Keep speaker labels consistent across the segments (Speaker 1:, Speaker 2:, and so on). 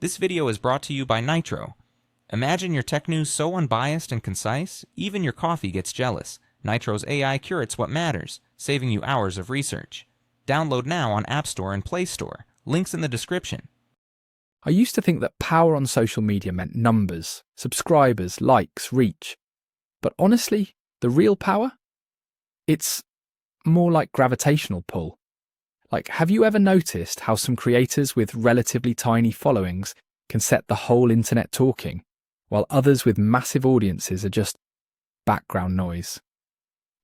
Speaker 1: This video is brought to you by Nitro. Imagine your tech news so unbiased and concise, even your coffee gets jealous. Nitro's AI curates what matters, saving you hours of research. Download now on App Store and Play Store. Links in the description.
Speaker 2: I used to think that power on social media meant numbers, subscribers, likes, reach. But honestly, the real power? It's more like gravitational pull. Like, have you ever noticed how some creators with relatively tiny followings can set the whole internet talking, while others with massive audiences are just background noise?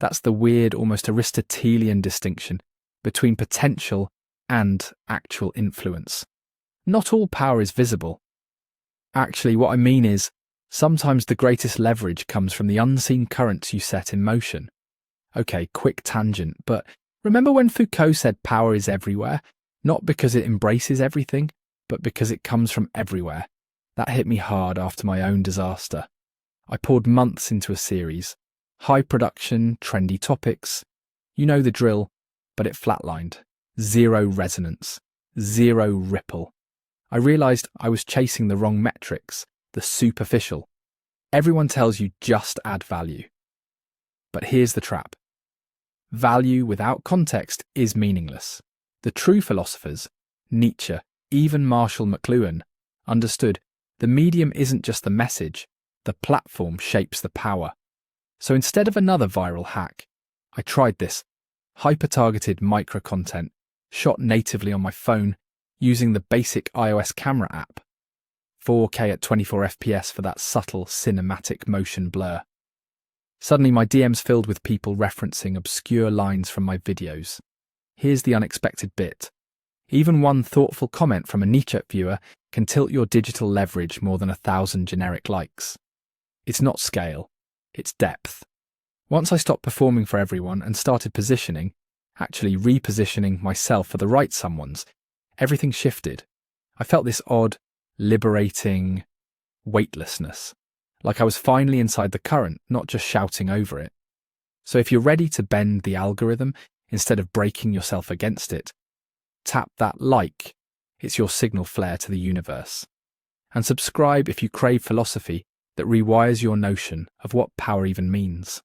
Speaker 2: That's the weird, almost Aristotelian distinction between potential and actual influence. Not all power is visible. Actually, what I mean is, sometimes the greatest leverage comes from the unseen currents you set in motion. Okay, quick tangent, but remember when Foucault said power is everywhere? Not because it embraces everything, but because it comes from everywhere. That hit me hard after my own disaster. I poured months into a series. High production, trendy topics. You know the drill, but it flatlined. Zero resonance. Zero ripple. I realised I was chasing the wrong metrics, the superficial. Everyone tells you just add value. But here's the trap. Value without context is meaningless. The true philosophers, Nietzsche, even Marshall McLuhan, understood the medium isn't just the message, the platform shapes the power. So instead of another viral hack, I tried this hyper-targeted micro-content shot natively on my phone using the basic iOS camera app. 4K at 24 FPS for that subtle cinematic motion blur. Suddenly my DMs filled with people referencing obscure lines from my videos. Here's the unexpected bit. Even one thoughtful comment from a Nietzsche viewer can tilt your digital leverage more than 1,000 generic likes. It's not scale, it's depth. Once I stopped performing for everyone and started positioning, actually repositioning myself for the right someone's, everything shifted. I felt this odd, liberating weightlessness. Like I was finally inside the current, not just shouting over it. So if you're ready to bend the algorithm instead of breaking yourself against it, tap that like. It's your signal flare to the universe. And subscribe if you crave philosophy that rewires your notion of what power even means.